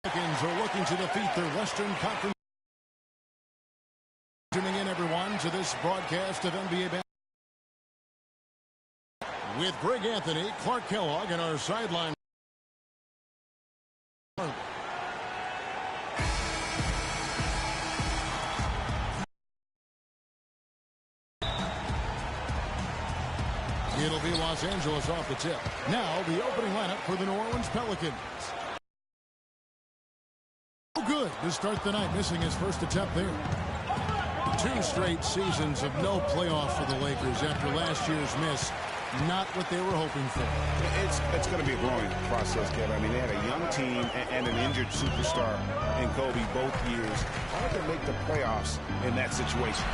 Pelicans are looking to defeat their Western Conference. Tuning in, everyone, to this broadcast of NBA basketball with Greg Anthony, Clark Kellogg, and our sideline. It'll be Los Angeles off the tip. Now the opening lineup for the New Orleans Pelicans. Good to start the night, missing his first attempt there. 2 straight seasons of no playoffs for the Lakers after last year's miss. Not what they were hoping for. It's going to be a growing process, Kevin. I mean, they had a young team and an injured superstar in Kobe both years. Hard to make the playoffs in that situation.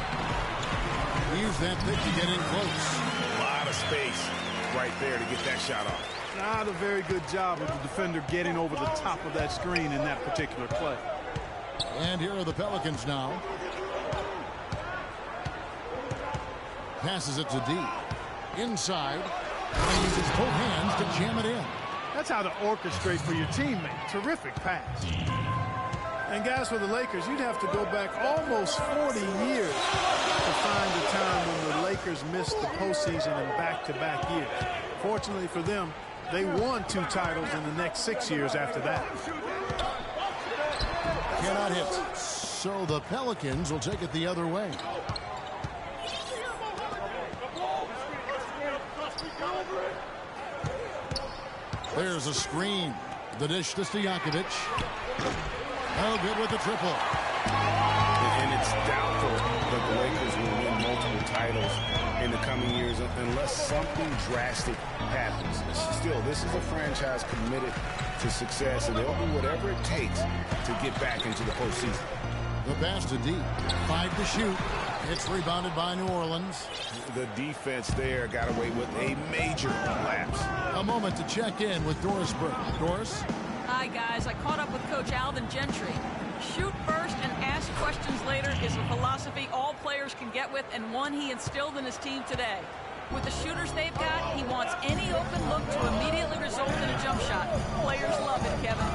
Use that pick to get in close. A lot of space right there to get that shot off. Not a very good job of the defender getting over the top of that screen in that particular play. And here are the Pelicans now. Passes it to D. Inside. And uses both hands to jam it in. That's how to orchestrate for your teammate. Terrific pass. And guys, for the Lakers, you'd have to go back almost 40 years to find a time when the Lakers missed the postseason in back-to-back years. Fortunately for them, they won 2 titles in the next 6 years after that. Cannot hit. So the Pelicans will take it the other way. There's a screen. The dish to Stojakovic. Oh, good with the triple. And it's doubtful that the Lakers will win multiple titles in the coming years unless something drastic happens. Still, this is a franchise committed to success, and they'll do whatever it takes to get back into the postseason. The pass to D. 5 to shoot. It's rebounded by New Orleans. The defense there got away with a major lapse. A moment to check in with Doris Burke. Doris? Hi, guys. I caught up with Coach Alvin Gentry. Shoot first and ask questions later is a philosophy all players can get with, and one he instilled in his team today. With the shooters they've got, he wants any open look to immediately result in a jump shot. Players love it, Kevin.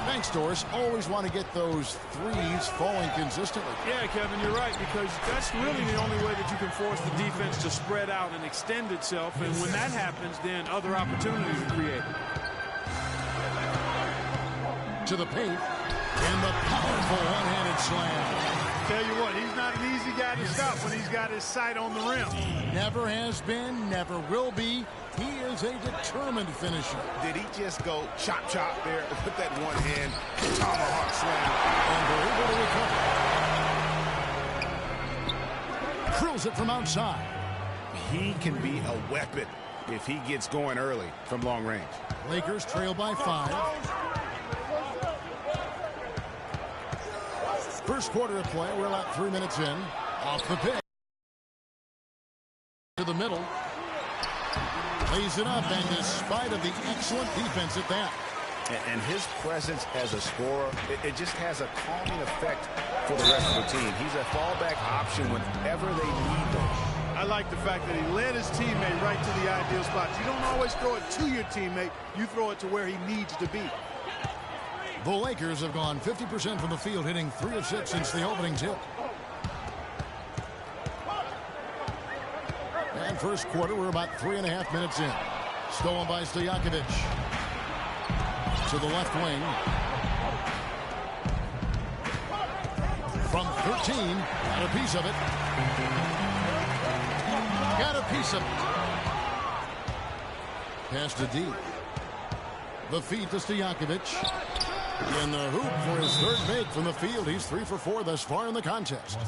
Thanks, Doris. Always want to get those threes falling consistently. Yeah, Kevin, you're right, because that's really the only way that you can force the defense to spread out and extend itself, and when that happens, then other opportunities are created. To the paint, and the powerful one-handed slam. Tell you what, he's not an easy guy to stop when he's got his sight on the rim. Never has been, never will be. He is a determined finisher. Did he just go chop there with that one-hand tomahawk slam? And able to recover. Drills it from outside. He can be a weapon if he gets going early from long range. Lakers trail by 5. First quarter of play. We're about 3 minutes in. Off the pick. To the middle. Lays it up, and despite of the excellent defense at that. And his presence as a scorer, it just has a calming effect for the rest of the team. He's a fallback option whenever they need them. I like the fact that he led his teammate right to the ideal spot. You don't always throw it to your teammate. You throw it to where he needs to be. The Lakers have gone 50% from the field, hitting 3 of 6 since the opening tip. And first quarter, we're about 3.5 minutes in. Stolen by Stojakovic. To the left wing. From 13, got a piece of it. Got a piece of it. Pass to D. The feed to Stojakovic. In the hoop for his 3rd make from the field. He's 3 for 4 thus far in the contest.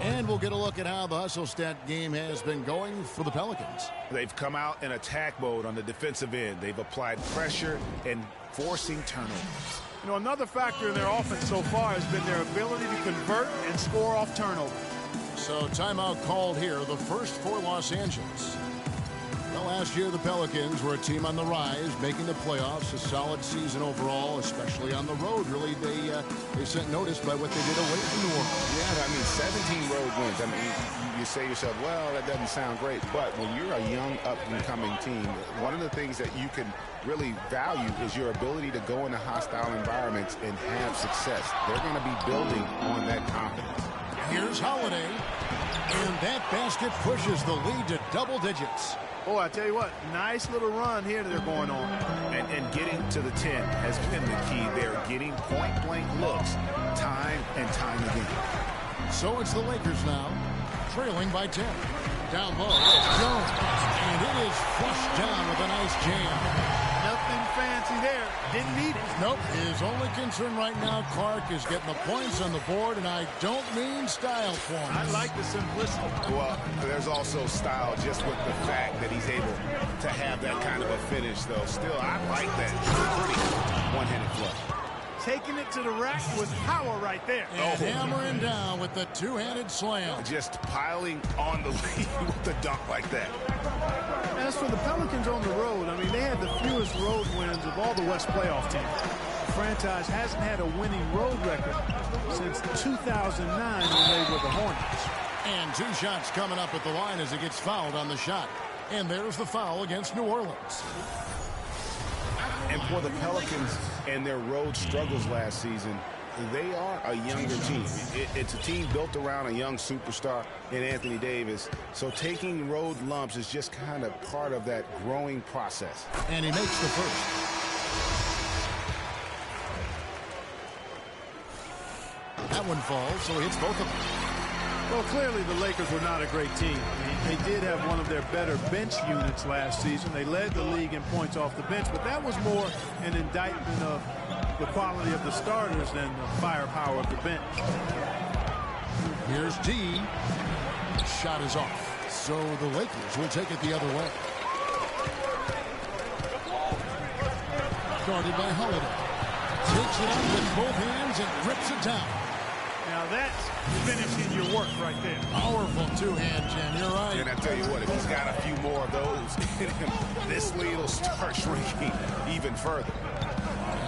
And we'll get a look at how the hustle stat game has been going for the Pelicans. They've come out in attack mode on the defensive end. They've applied pressure and forcing turnovers. You know, another factor in their offense so far has been their ability to convert and score off turnovers. So timeout called here, the first for Los Angeles. Well, last year, the Pelicans were a team on the rise, making the playoffs. A solid season overall, especially on the road. Really, they sent notice by what they did away from New Orleans. Yeah, I mean, 17 road wins. I mean, you say to yourself, well, that doesn't sound great. But when you're a young, up-and-coming team, one of the things that you can really value is your ability to go into hostile environments and have success. They're going to be building on that confidence. Here's Holiday, and that basket pushes the lead to double digits. Oh, I tell you what, nice little run here that they're going on. And getting to the 10 has been the key. They're getting point-blank looks time and time again. So it's the Lakers now, trailing by 10. Down low, it's Jones, and it is flushed down with a nice jam. Nothing fancy there. Didn't need it. Nope. His only concern right now, Clark, is getting the points on the board, and I don't mean style points. I like the simplicity. Well, there's also style just with the fact that he's able to have that kind of a finish, though. Still, I like that. Pretty one-handed flush. Taking it to the rack with power right there. And hammering down with the two-handed slam. Just piling on the lead with the dunk like that. As for the Pelicans on the road, I mean, they had the fewest road wins of all the West playoff teams. The franchise hasn't had a winning road record since 2009 when they were the Hornets. And 2 shots coming up at the line as he gets fouled on the shot. And there's the foul against New Orleans. And for the Pelicans and their road struggles last season, they are a younger team. It's a team built around a young superstar in Anthony Davis. So taking road lumps is just kind of part of that growing process. And he makes the first. That one falls, so he hits both of them. Well, clearly the Lakers were not a great team. They did have one of their better bench units last season. They led the league in points off the bench, but that was more an indictment of the quality of the starters than the firepower of the bench. Here's D. Shot is off. So the Lakers will take it the other way. Guarded by Holiday. Takes it up with both hands and rips it down. Now that's finishing your work right there. Powerful two-hand, Jen. You're right. And I tell you what, if he's got a few more of those in him, this lead will start shrinking even further.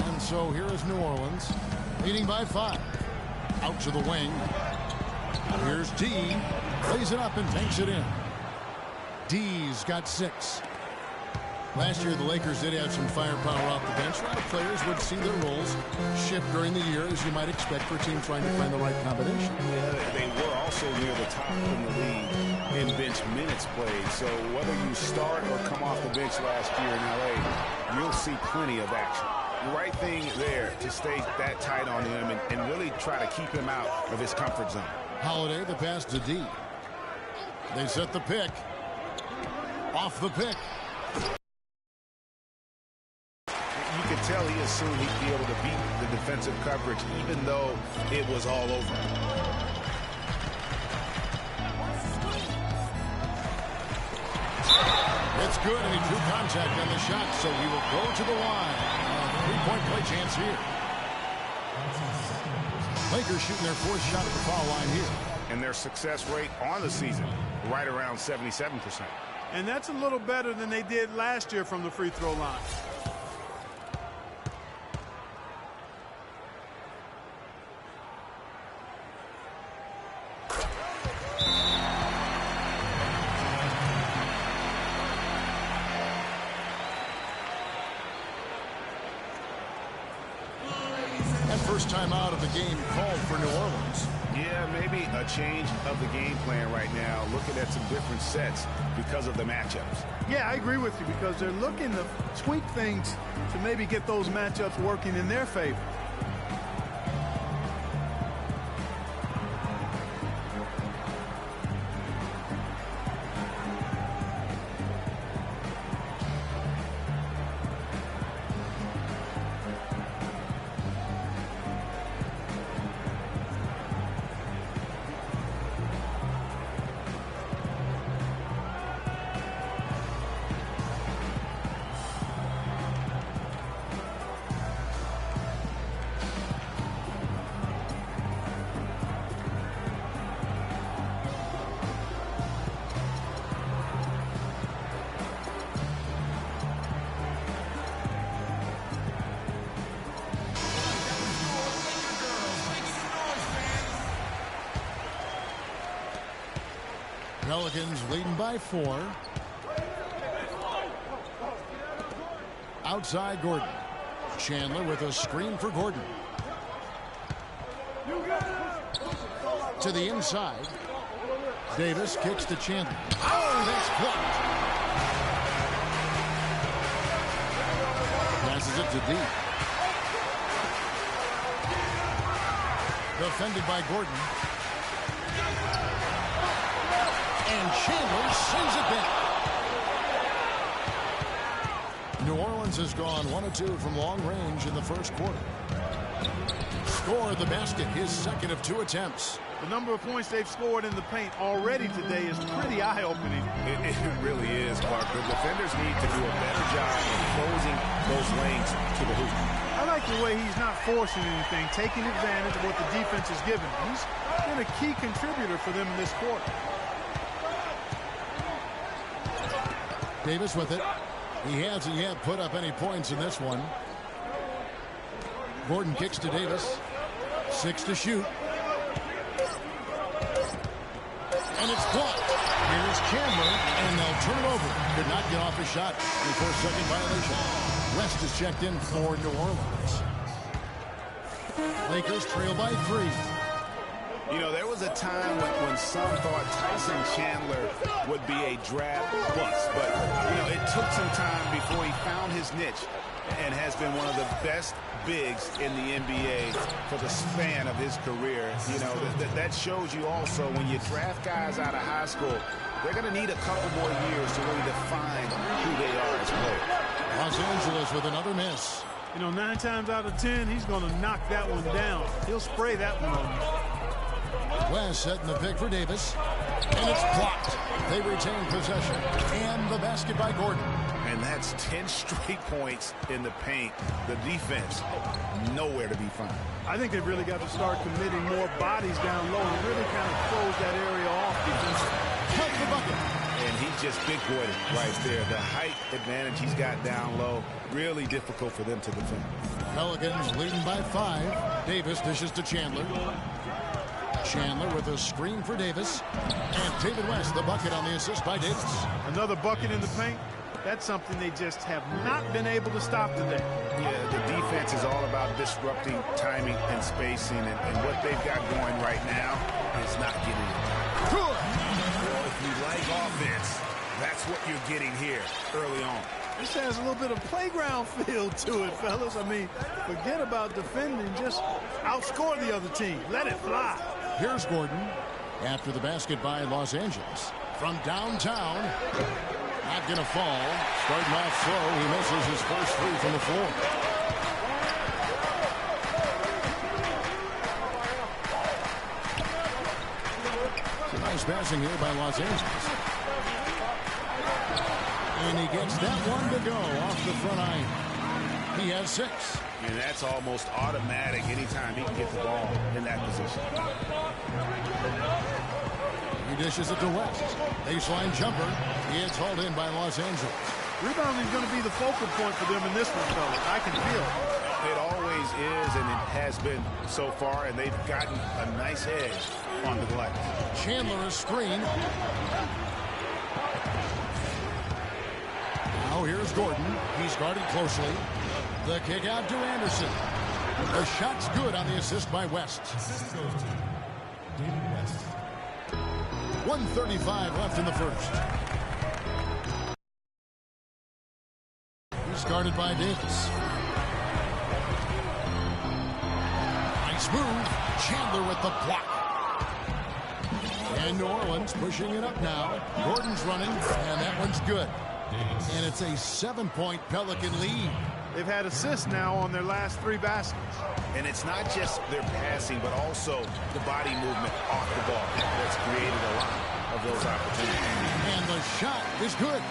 And so here is New Orleans, leading by 5. Out to the wing. Here's D. Lays it up and takes it in. D's got 6. Last year, the Lakers did have some firepower off the bench. A lot of players would see their roles shift during the year, as you might expect for a team trying to find the right combination. Yeah, they were also near the top in the league in bench minutes played. So whether you start or come off the bench last year in L.A., you'll see plenty of action. The right thing there to stay that tight on him and really try to keep him out of his comfort zone. Holiday, the pass to D. They set the pick. Off the pick. You could tell he assumed he'd be able to beat the defensive coverage even though it was all over. It's good, and he drew contact on the shot, so he will go to the line. Three-point play chance here. Lakers shooting their 4th shot at the foul line here. And their success rate on the season, right around 77%. And that's a little better than they did last year from the free throw line. First time out of the game called for New Orleans. Yeah, maybe a change of the game plan right now, looking at some different sets because of the matchups. Yeah, I agree with you because they're looking to tweak things to maybe get those matchups working in their favor. Pelicans leading by 4. Outside Gordon. Chandler with a screen for Gordon. To the inside. Davis kicks to Chandler. Oh, that's blocked. Passes it to D. Defended by Gordon. And Chandler sends it back. New Orleans has gone 1 of 2 from long range in the first quarter. Scored the basket, his second of 2 attempts. The number of points they've scored in the paint already today is pretty eye-opening. It really is, Clark. The defenders need to do a better job of closing those lanes to the hoop. I like the way he's not forcing anything, taking advantage of what the defense is giving. He's been a key contributor for them in this quarter. Davis with it. He hasn't yet put up any points in this one. Gordon kicks to Davis. 6 to shoot. And it's blocked. Here is Chandler, and they'll turn it over. Could not get off his shot before second violation. West is checked in for New Orleans. Lakers trail by 3. You know, there was a time when some thought Tyson Chandler would be a draft bust. But, you know, it took some time before he found his niche and has been one of the best bigs in the NBA for the span of his career. You know, that shows you also when you draft guys out of high school, they're going to need a couple more years to really define who they are as players. Los Angeles with another miss. You know, 9 times out of 10, he's going to knock that one down. He'll spray that one on you. West setting the pick for Davis. And it's blocked. They retain possession. And the basket by Gordon. And that's 10 straight points in the paint. The defense, nowhere to be found. I think they've really got to start committing more bodies down low and really kind of close that area off defensively. Cut the bucket. And he just big-boyed it right there. The height advantage he's got down low, really difficult for them to defend. Pelicans leading by 5. Davis dishes to Chandler. Chandler with a screen for Davis. And David West, the bucket on the assist by Davis. Another bucket in the paint. That's something they just have not been able to stop today. Yeah, the defense is all about disrupting timing and spacing, and what they've got going right now is not getting it. Good. Well, if you like offense, that's what you're getting here early on. This has a little bit of playground feel to it, fellas. I mean, forget about defending. Just outscore the other team. Let it fly. Here's Gordon after the basket by Los Angeles. From downtown, not going to fall. Starting off slow, he misses his first 3 from the floor. Some nice passing here by Los Angeles. And he gets that one to go off the front eye. He has 6. And that's almost automatic anytime he can get the ball in that position. He dishes it to West. Baseline jumper. It's hauled in by Los Angeles. Rebounding is going to be the focal point for them in this one, fellas. I can feel it. It always is, and it has been so far, and they've gotten a nice edge on the glass. Chandler a screen. Now here's Gordon. He's guarded closely. The kick out to Anderson. The shot's good on the assist by West. Assist goes to David West. 1:35 left in the first. He's guarded by Davis. Nice move. Chandler with the block. And New Orleans pushing it up now. Gordon's running, and that one's good. And it's a 7-point Pelican lead. They've had assists now on their last 3 baskets. And it's not just their passing, but also the body movement off the ball that's created a lot of those opportunities. And the shot is good.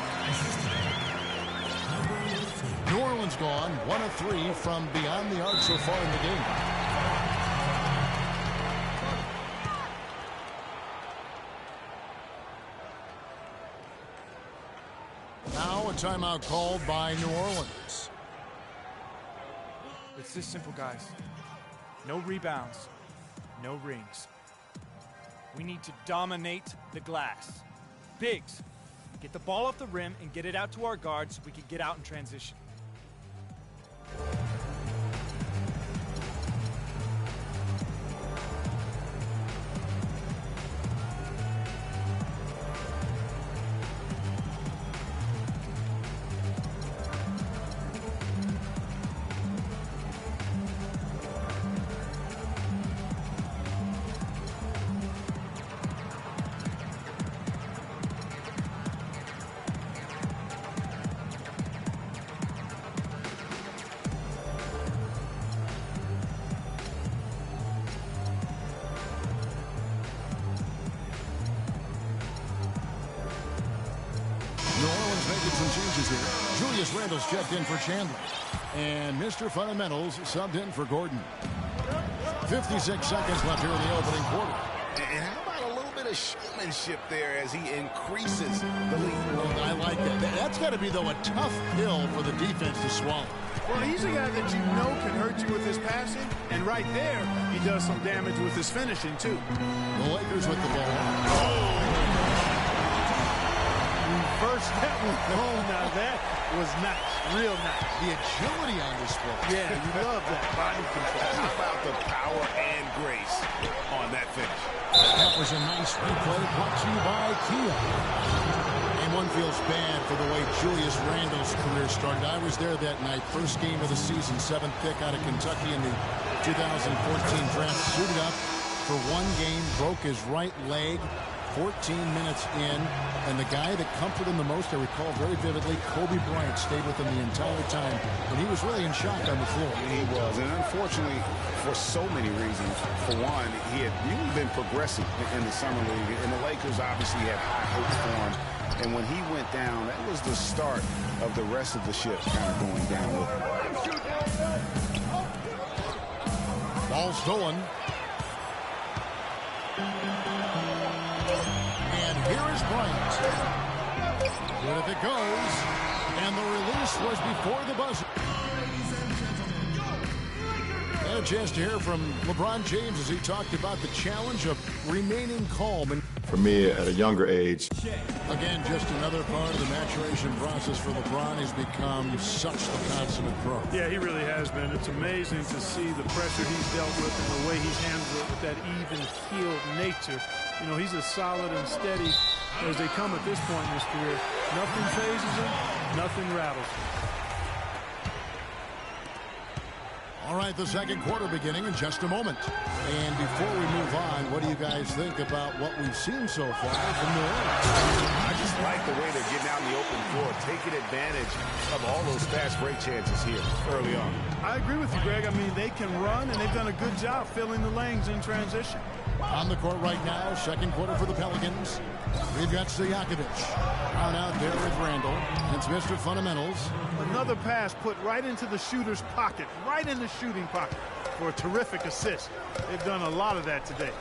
New Orleans gone 1 of 3 from beyond the arc so far in the game. Now a timeout called by New Orleans. It's this simple, guys. No rebounds, no rings. We need to dominate the glass. Bigs, get the ball off the rim and get it out to our guards so we can get out in transition. Julius Randle's checked in for Chandler. And Mr. Fundamentals subbed in for Gordon. 56 seconds left here in the opening quarter. And how about a little bit of showmanship there as he increases the lead? Well, I like that. That's got to be, though, a tough pill for the defense to swallow. Well, he's a guy that you know can hurt you with his passing. And right there, he does some damage with his finishing, too. The Lakers with the ball. First that one home. Now that was nice, real nice. The agility on display. Yeah, you love that body control. How about the power and grace on that finish? That was a nice replay brought to you by Kia. And one feels bad for the way Julius Randle's career started. I was there that night, first game of the season, 7th pick out of Kentucky in the 2014 draft. Suited up for one game, broke his right leg. 14 minutes in, and the guy that comforted him the most, I recall very vividly, Kobe Bryant stayed with him the entire time, and he was really in shock on the floor. He was, and unfortunately, for so many reasons. For one, he had really been progressing in the summer league, and the Lakers obviously had high hopes for him. And when he went down, that was the start of the rest of the ship kind of going down with him. Ball stolen. Here is Bryant. Good if it goes. And the release was before the buzzer. And a chance to hear from LeBron James as he talked about the challenge of remaining calm. For me, at a younger age. Again, just another part of the maturation process for LeBron. He's become such the consummate pro. Yeah, he really has been. It's amazing to see the pressure he's dealt with and the way he's handled it with that even-keeled nature. You know, he's as solid and steady as they come at this point in his career. Nothing phases him, nothing rattles him. All right, the second quarter beginning in just a moment. And before we move on, what do you guys think about what we've seen so far from New Orleans? I just like the way they're getting out in the open floor, taking advantage of all those fast break chances here early on. I agree with you, Greg. I mean, they can run, and they've done a good job filling the lanes in transition. On the court right now, second quarter for the Pelicans. We've got Stojakovic on out there with Randle. It's Mr. Fundamentals. Another pass put right into the shooter's pocket, right in the shooting pocket for a terrific assist. They've done a lot of that today.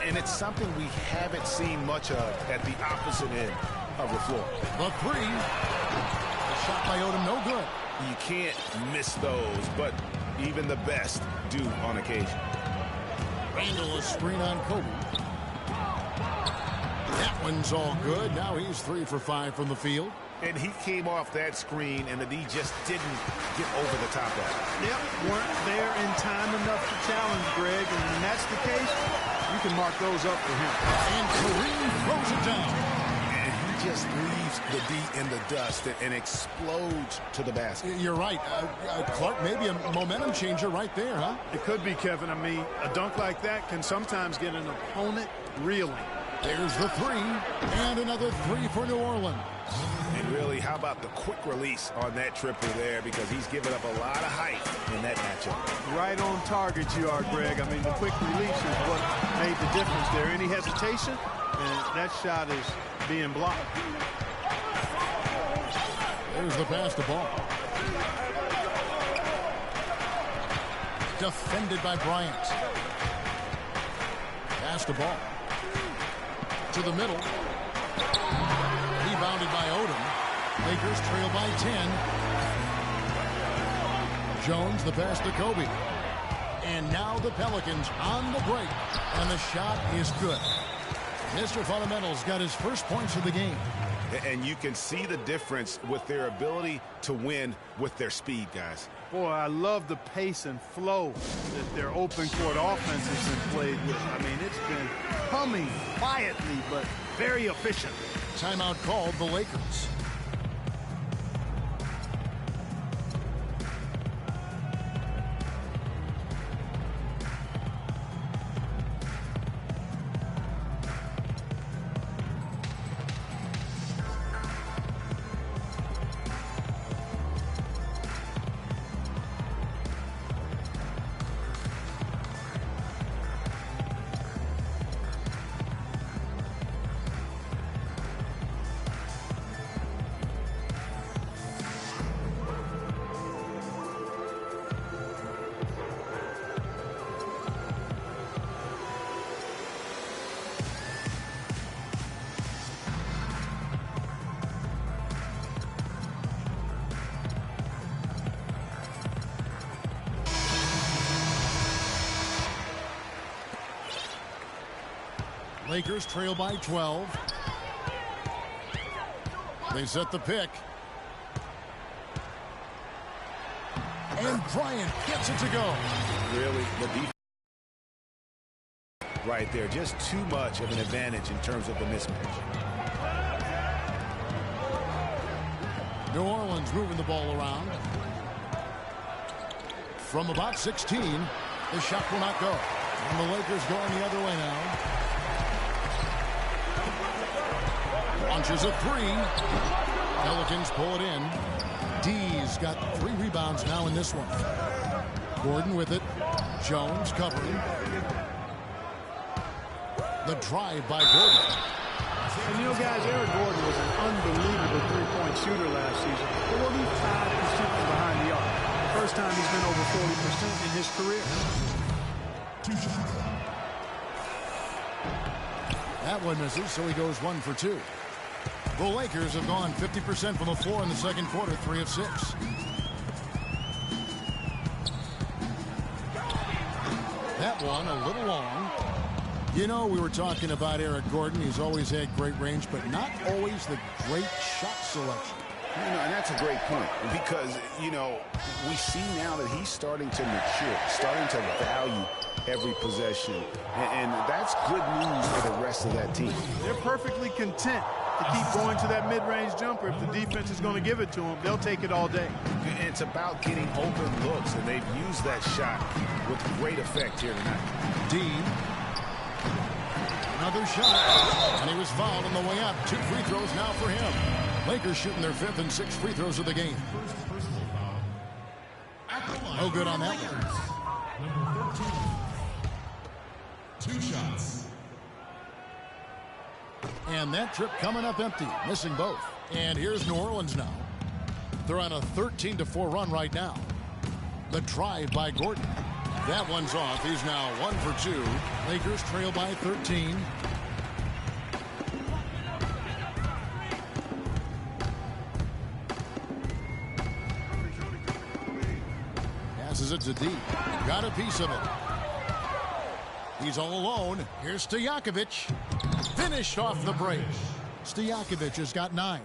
And it's something we haven't seen much of at the opposite end of the floor. The three. The shot by Odom, no good. You can't miss those, but even the best do on occasion. Randle, a screen on Kobe. That one's all good. Now he's 3 for 5 from the field. And he came off that screen, and the D just didn't get over the top of it. Yep, weren't there in time enough to challenge Greg, and when that's the case, you can mark those up for him. And Kareem throws it down. And he just leaves the D in the dust and explodes to the basket. You're right. Clark, maybe a momentum changer right there, huh? It could be, Kevin. I mean, a dunk like that can sometimes get an opponent reeling. There's the three, and another 3 for New Orleans. And really, how about the quick release on that triple there, because he's given up a lot of height in that matchup. Right on target you are, Greg. I mean, the quick release is what made the difference there. Any hesitation, and that shot is being blocked. There's the pass to ball. Defended by Bryant. Pass to ball. To the middle. Rebounded by Odom. Lakers trail by 10. Jones, the pass to Kobe. And now the Pelicans on the break. And the shot is good. Mr. Fundamentals got his first points of the game. And you can see the difference with their ability to win with their speed, guys. Boy, I love the pace and flow that their open court offense has been played with. I mean, it's been humming quietly, but very efficient. Timeout called the Lakers. Lakers trail by 12. They set the pick. And Bryant gets it to go. Really, the defense right there, just too much of an advantage in terms of the mismatch. New Orleans moving the ball around. From about 16, the shot will not go. And the Lakers going the other way now. Launches a three. Pelicans pull it in. D's got 3 rebounds now in this one. Gordon with it. Jones covering. The drive by Gordon. And you know, guys, Eric Gordon was an unbelievable three-point shooter last season. 45% behind the arc. First time he's been over 40% in his career. That one misses, so he goes 1 for 2. The Lakers have gone 50% from the floor in the second quarter, 3 of 6. That one a little long. You know, we were talking about Eric Gordon. He's always had great range, but not always the great shot selection. You know, and that's a great point because, you know, we see now that he's starting to mature, starting to value every possession. And that's good news for the rest of that team. They're perfectly content to keep going to that mid-range jumper. If the defense is going to give it to them, they'll take it all day. And it's about getting open looks, and they've used that shot with great effect here tonight. Dean. Another shot. And he was fouled on the way up. 2 free throws now for him. Lakers shooting their 5th and 6th free throws of the game. No good on that one. Number 13. 2 shots. And that trip coming up empty, missing both. And here's New Orleans now. They're on a 13-4 run right now. The drive by Gordon. That one's off. He's now 1 for 2. Lakers trail by 13. Passes it to deep. Got a piece of it. He's all alone. Here's Stojakovic. Finished off the break. Stojakovic has got 9.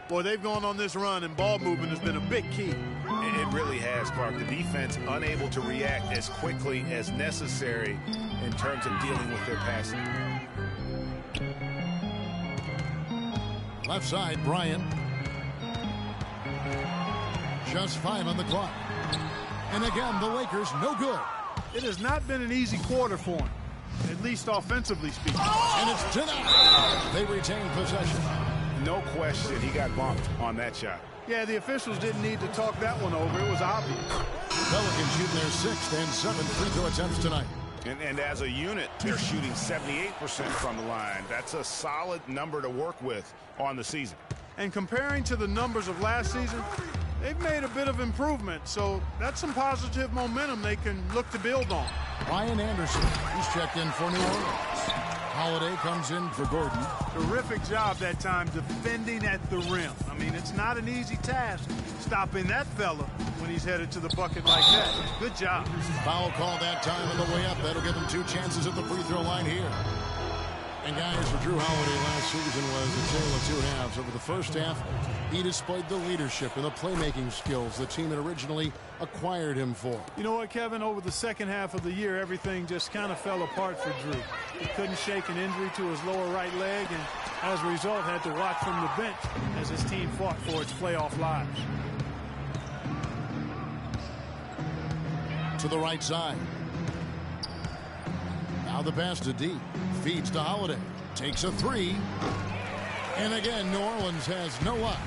Boy, they've gone on this run, and ball movement has been a big key. It really has, Clark. The defense unable to react as quickly as necessary in terms of dealing with their passing. Left side, Bryant. Just 5 on the clock. And again, the Lakers no good. It has not been an easy quarter for him, at least offensively speaking. And it's denied. They retain possession. No question he got bumped on that shot. Yeah, the officials didn't need to talk that one over. It was obvious. Pelicans shooting their 6th and 7th free throw attempts tonight. And as a unit, they're shooting 78% from the line. That's a solid number to work with on the season. And comparing to the numbers of last season, they've made a bit of improvement. So that's some positive momentum they can look to build on. Ryan Anderson, he's checked in for New Orleans. Holiday comes in for Gordon. Terrific job that time defending at the rim. I mean, it's not an easy task stopping that fella when he's headed to the bucket like that. Good job. Foul call that time on the way up. That'll give them 2 chances at the free throw line here. And guys, for Drew Holiday last season was a tale of two halves. Over the first half, he displayed the leadership and the playmaking skills the team had originally acquired him for. You know what, Kevin? Over the second half of the year, everything just kind of fell apart for Drew. He couldn't shake an injury to his lower right leg, and as a result, had to watch from the bench as his team fought for its playoff lives. To the right side. Now the pass to D. Feeds to Holiday. Takes a three. And again, New Orleans has no luck.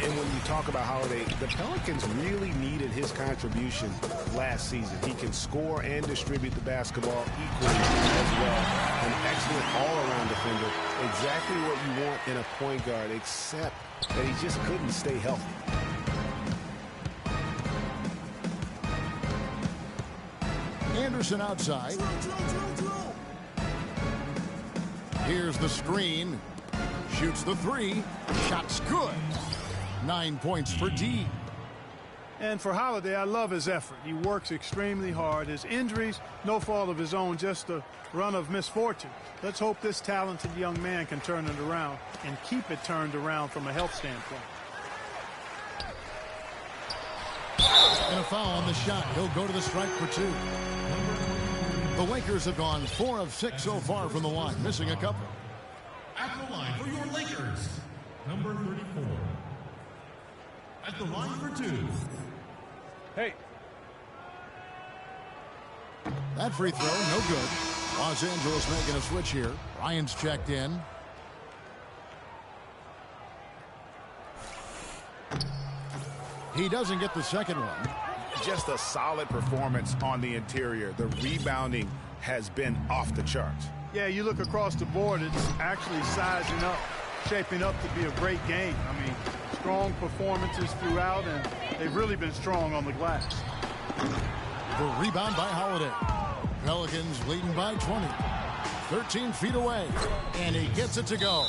And when you talk about Holiday, the Pelicans really needed his contribution last season. He can score and distribute the basketball equally as well. An excellent all-around defender. Exactly what you want in a point guard, except that he just couldn't stay healthy. Anderson outside. Here's the screen. Shoots the three. Shot's good. 9 points for D. And for Holiday, I love his effort. He works extremely hard. His injuries, no fault of his own, just a run of misfortune. Let's hope this talented young man can turn it around and keep it turned around from a health standpoint. And a foul on the shot. He'll go to the strike for two. The Lakers have gone 4 of 6 so far from the line, missing a couple. At the line for your Lakers, number 34. At the line for two. Hey. That free throw, no good. Los Angeles making a switch here. Ryan's checked in. He doesn't get the second one. Just a solid performance on the interior. The rebounding has been off the charts. Yeah, you look across the board, it's actually sizing up, shaping up to be a great game. I mean, strong performances throughout, and they've really been strong on the glass. The rebound by Holiday. Pelicans leading by 20. 13 feet away, and he gets it to go.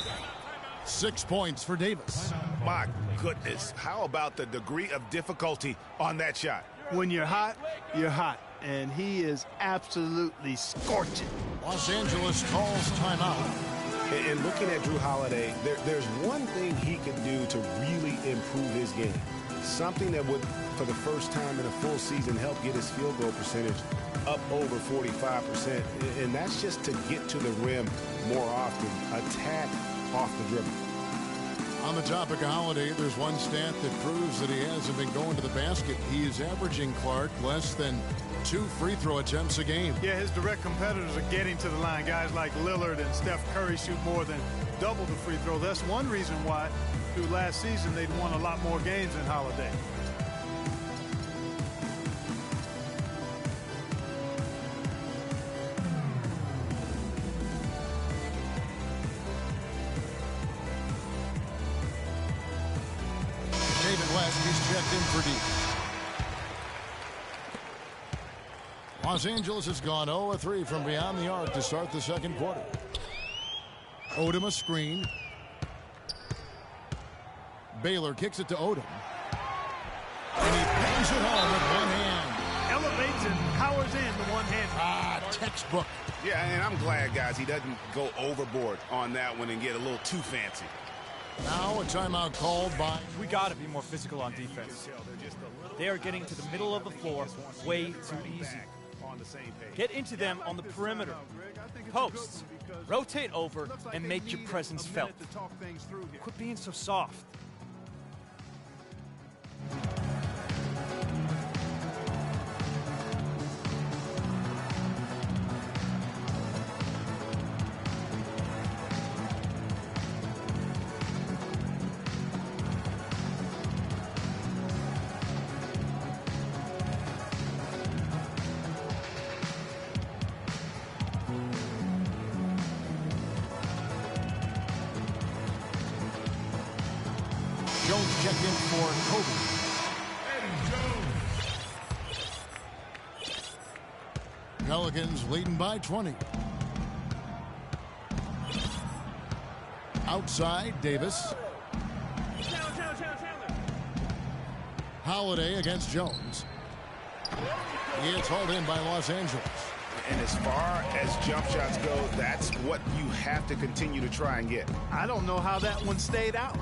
6 points for Davis. My goodness, how about the degree of difficulty on that shot? When you're hot, you're hot. And he is absolutely scorching. Los Angeles calls timeout. And looking at Drew Holiday, there's one thing he could do to really improve his game. Something that would, for the first time in a full season, help get his field goal percentage up over 45%. And that's just to get to the rim more often. Attack off the dribble. On the topic of Holiday, there's one stat that proves that he hasn't been going to the basket. He is averaging, Clark, less than 2 free throw attempts a game. Yeah, his direct competitors are getting to the line. Guys like Lillard and Steph Curry shoot more than double the free throw. That's one reason why, through last season, they'd won a lot more games than Holiday. David West, he's checked in for deep. Los Angeles has gone 0-3 from beyond the arc to start the second quarter. Odom a screen. Baylor kicks it to Odom. And he bangs it home with one hand. Elevates and powers in the one hand. Textbook. Yeah, and I'm glad, guys, he doesn't go overboard on that one and get a little too fancy. Now a timeout called by... We got to be more physical on defense. They are getting to the middle of the floor way too easy. Get into them on the perimeter. Posts. Rotate over and make your presence felt. Quit being so soft. Jones checked in for Kobe. Pelicans leading by 20. Outside, Davis. Holiday against Jones. It's hauled in by Los Angeles. And as far as jump shots go, that's what you have to continue to try and get. I don't know how that one stayed out.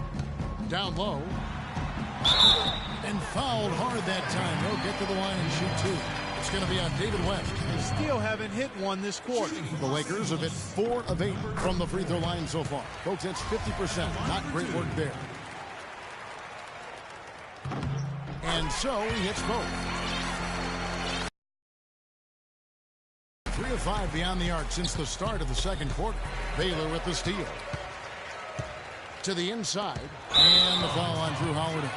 Down low. And fouled hard that time. They'll get to the line and shoot two. It's going to be on David West. They still haven't hit one this quarter. The Lakers have hit 4 of 8 from the free throw line so far. Folks, that's 50%. Not great work there. And so he hits both. 3 of 5 beyond the arc since the start of the second quarter. Baylor with the steal. To the inside. And the foul on Drew Holiday.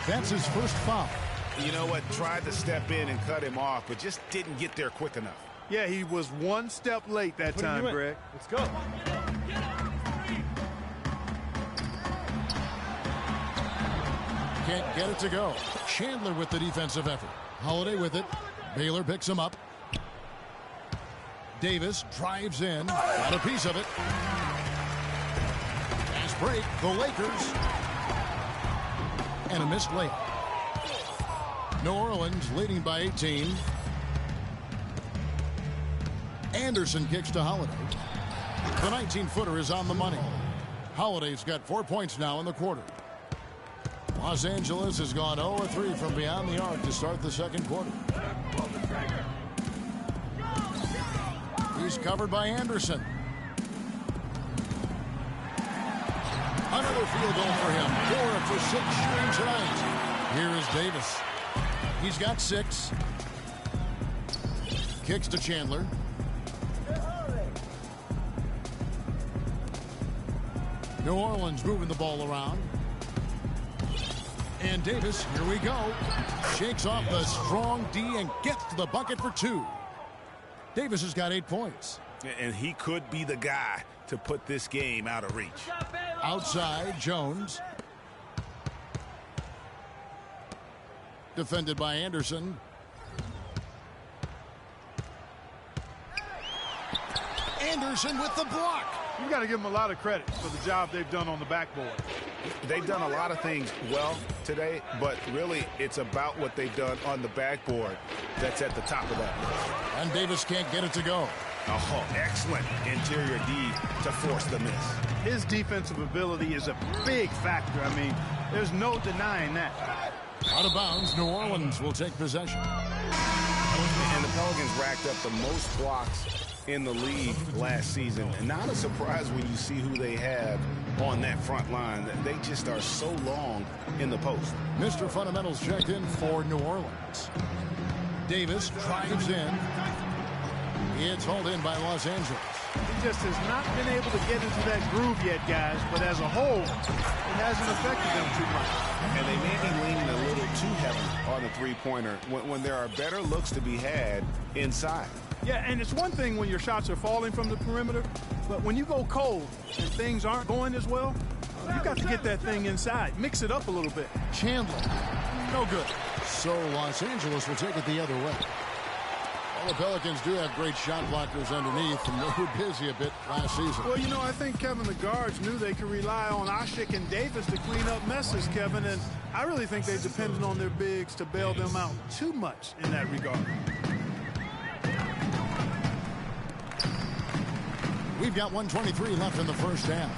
That's his first foul. You know what? Tried to step in and cut him off, but just didn't get there quick enough. Yeah, he was one step late that time, Greg. Let's go. Can't get it to go. Chandler with the defensive effort. Holiday with it. Baylor picks him up. Davis drives in. Got a piece of it. Fast break. The Lakers. And a missed layup. New Orleans leading by 18. Anderson kicks to Holiday. The 19-footer is on the money. Holiday's got 4 points now in the quarter. Los Angeles has gone 0-3 from beyond the arc to start the second quarter. He's covered by Anderson. Another field goal for him. 4 for 6 shooting tonight. Here is Davis. He's got 6. Kicks to Chandler. New Orleans moving the ball around. And Davis, here we go. Shakes off the strong D and gets to the bucket for 2. Davis has got 8 points. And he could be the guy to put this game out of reach. Outside, Jones. Defended by Anderson. Anderson with the block. You've got to give them a lot of credit for the job they've done on the backboard. They've done a lot of things well today, but really it's about what they've done on the backboard that's at the top of that list. And Davis can't get it to go. Oh, excellent interior D to force the miss. His defensive ability is a big factor. I mean, there's no denying that. Out of bounds, New Orleans will take possession. And the Pelicans racked up the most blocks in the league last season. And not a surprise when you see who they have on that front line. They just are so long in the post. Mr. Fundamentals checked in for New Orleans. Davis drives in. It's hauled in by Los Angeles. He just has not been able to get into that groove yet, guys. But as a whole, it hasn't affected them too much. And they may be leaning a little too heavy on the three-pointer when there are better looks to be had inside. Yeah, and it's one thing when your shots are falling from the perimeter, but when you go cold and things aren't going as well, you got to get that thing inside. Mix it up a little bit. Chandler, no good. So Los Angeles will take it the other way. Well, the Pelicans do have great shot blockers underneath, and they were busy a bit last season. Well, you know, I think, Kevin, the guards knew they could rely on Ashik and Davis to clean up messes, Kevin, and I really think they depended on their bigs to bail them out too much in that regard. We've got 1:23 left in the first half.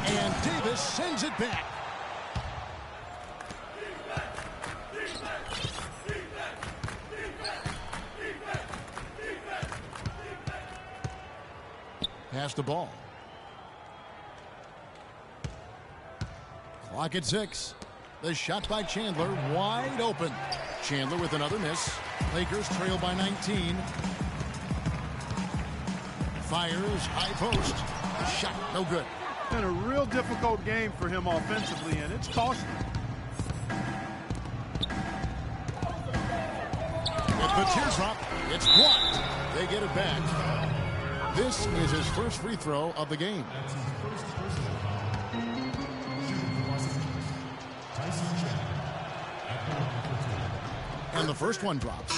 And Davis sends it back. Pass the ball. Clock at 6. The shot by Chandler, wide open. Chandler with another miss. Lakers trail by 19. Fires, high post. Shot, no good. Been a real difficult game for him offensively, and it's costly. With the teardrop, it's blocked. They get it back. This is his first free throw of the game. And the first one drops.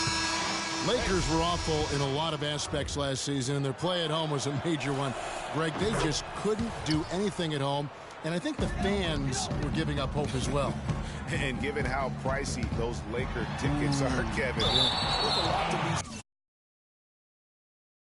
Lakers were awful in a lot of aspects last season, and their play at home was a major one. Greg, they just couldn't do anything at home And I think the fans were giving up hope as well. And given how pricey those Laker tickets are, Kevin, there's a lot to be